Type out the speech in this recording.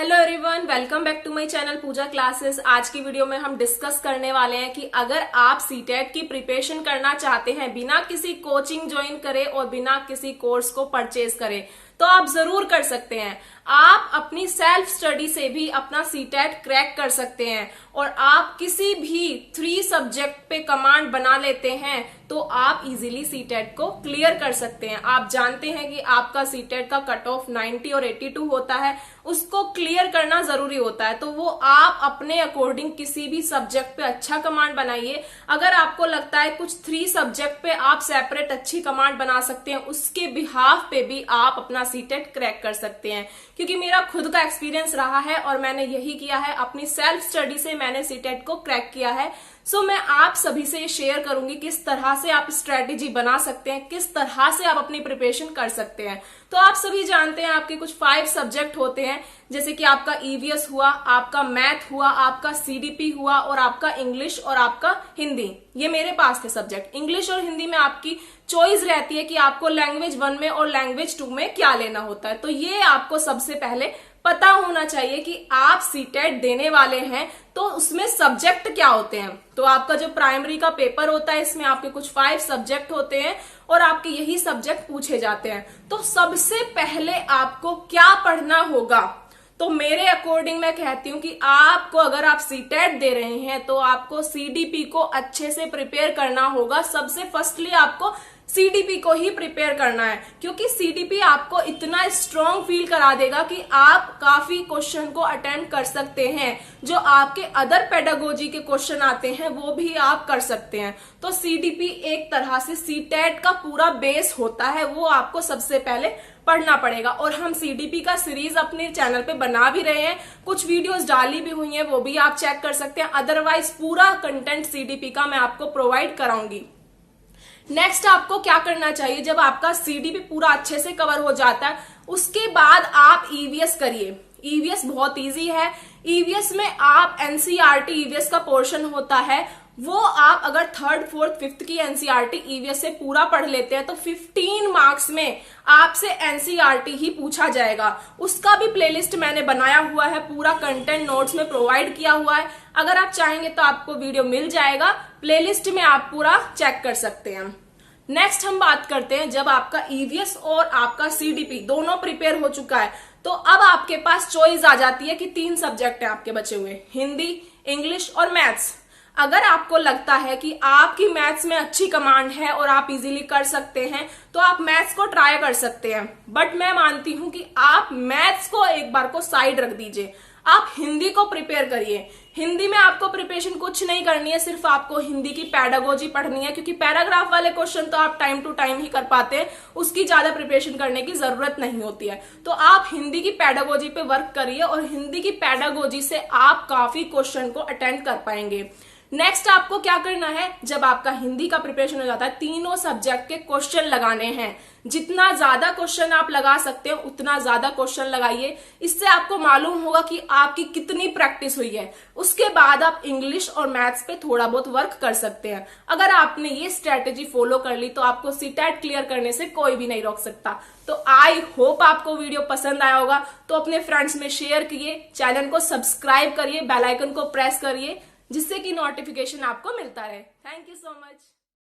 Hello everyone, welcome back to my channel Pooja classes. आज की video में हम डिस्कस करने वाले हैं कि अगर आप सीटेट की प्रिपरेशन करना चाहते हैं बिना किसी कोचिंग ज्वाइन करे और बिना किसी कोर्स को परचेज करे तो आप जरूर कर सकते हैं। आप अपनी सेल्फ स्टडी से भी अपना सीटेट क्रैक कर सकते हैं और आप किसी भी 3 सब्जेक्ट पे कमांड बना लेते हैं तो आप इजीली सीटेट को क्लियर कर सकते हैं। आप जानते हैं कि आपका सीटेट का कट ऑफ 90 और 82 होता है, उसको क्लियर करना जरूरी होता है। तो वो आप अपने अकॉर्डिंग किसी भी सब्जेक्ट पे अच्छा कमांड बनाइए। अगर आपको लगता है कुछ 3 सब्जेक्ट पे आप सेपरेट अच्छी कमांड बना सकते हैं, उसके बिहाफ पे भी आप अपना सीटेट क्रैक कर सकते हैं। क्योंकि मेरा खुद का एक्सपीरियंस रहा है और मैंने यही किया है, अपनी सेल्फ स्टडी से मैंने सीटेट को क्रैक किया है। सो मैं आप सभी से ये शेयर करूंगी किस तरह से आप स्ट्रेटेजी बना सकते हैं, किस तरह से आप अपनी प्रिपरेशन कर सकते हैं। तो आप सभी जानते हैं आपके कुछ 5 सब्जेक्ट होते हैं, जैसे कि आपका ईवीएस हुआ, आपका मैथ हुआ, आपका सीडीपी हुआ और आपका इंग्लिश और आपका हिंदी। ये मेरे पास थे सब्जेक्ट। इंग्लिश और हिंदी में आपकी चॉइस रहती है कि आपको लैंग्वेज 1 में और लैंग्वेज 2 में क्या लेना होता है। तो ये आपको सबसे पहले पता होना चाहिए कि आप सीटेट देने वाले हैं तो उसमें सब्जेक्ट क्या होते हैं। तो आपका जो प्राइमरी का पेपर होता है इसमें आपके कुछ 5 सब्जेक्ट होते हैं और आपके यही सब्जेक्ट पूछे जाते हैं। तो सबसे पहले आपको क्या पढ़ना होगा, तो मेरे अकॉर्डिंग मैं कहती हूँ कि आपको अगर आप सीटेट दे रहे हैं तो आपको सीडीपी को अच्छे से प्रिपेयर करना होगा। सबसे फर्स्टली आपको सीडीपी को ही प्रिपेयर करना है, क्योंकि सीडीपी आपको इतना स्ट्रॉन्ग फील करा देगा कि आप काफी क्वेश्चन को अटेम्प्ट कर सकते हैं। जो आपके अदर पेडागोजी के क्वेश्चन आते हैं वो भी आप कर सकते हैं। तो सीडीपी एक तरह से सीटेट का पूरा बेस होता है, वो आपको सबसे पहले पढ़ना पड़ेगा। और हम सीडीपी का सीरीज अपने चैनल पे बना भी रहे हैं, कुछ वीडियोस डाली भी हुई हैं, वो भी आप चेक कर सकते हैं। अदरवाइज पूरा कंटेंट सीडीपी का मैं आपको प्रोवाइड कराऊंगी। नेक्स्ट आपको क्या करना चाहिए, जब आपका सीडीपी पूरा अच्छे से कवर हो जाता है उसके बाद आप ईवीएस करिए। ईवीएस बहुत इजी है। ईवीएस में आप एनसीईआरटी ईवीएस का पोर्शन होता है, वो आप अगर 3rd, 4th, 5th की एनसीईआरटी ईवीएस से पूरा पढ़ लेते हैं तो 15 मार्क्स में आपसे एनसीईआरटी ही पूछा जाएगा। उसका भी प्लेलिस्ट मैंने बनाया हुआ है, पूरा कंटेंट नोट्स में प्रोवाइड किया हुआ है। अगर आप चाहेंगे तो आपको वीडियो मिल जाएगा, प्लेलिस्ट में आप पूरा चेक कर सकते हैं। नेक्स्ट हम बात करते हैं, जब आपका ईवीएस और आपका सीडीपी दोनों प्रिपेयर हो चुका है तो अब आपके पास चॉइस आ जाती है कि 3 सब्जेक्ट है आपके बचे हुए, हिंदी, इंग्लिश और मैथ्स। अगर आपको लगता है कि आपकी मैथ्स में अच्छी कमांड है और आप इजीली कर सकते हैं तो आप मैथ्स को ट्राई कर सकते हैं। बट मैं मानती हूं कि आप मैथ्स को एक बार को साइड रख दीजिए, आप हिंदी को प्रिपेयर करिए। हिंदी में आपको प्रिपरेशन कुछ नहीं करनी है, सिर्फ आपको हिंदी की पैडागोजी पढ़नी है, क्योंकि पैराग्राफ वाले क्वेश्चन तो आप टाइम टू टाइम ही कर पाते हैं, उसकी ज्यादा प्रिपरेशन करने की जरूरत नहीं होती है। तो आप हिंदी की पैडागोजी पे वर्क करिए और हिंदी की पैडागोजी से आप काफी क्वेश्चन को अटेंड कर पाएंगे। नेक्स्ट आपको क्या करना है, जब आपका हिंदी का प्रिपरेशन हो जाता है, तीनों सब्जेक्ट के क्वेश्चन लगाने हैं। जितना ज्यादा क्वेश्चन आप लगा सकते हो उतना ज्यादा क्वेश्चन लगाइए, इससे आपको मालूम होगा कि आपकी कितनी प्रैक्टिस हुई है। उसके बाद आप इंग्लिश और मैथ्स पे थोड़ा बहुत वर्क कर सकते हैं। अगर आपने ये स्ट्रेटेजी फॉलो कर ली तो आपको सीटेट क्लियर करने से कोई भी नहीं रोक सकता। तो आई होप आपको वीडियो पसंद आया होगा, तो अपने फ्रेंड्स में शेयर किए, चैनल को सब्सक्राइब करिए, बेल आइकन को प्रेस करिए, जिससे कि नोटिफिकेशन आपको मिलता रहे। Thank you so much.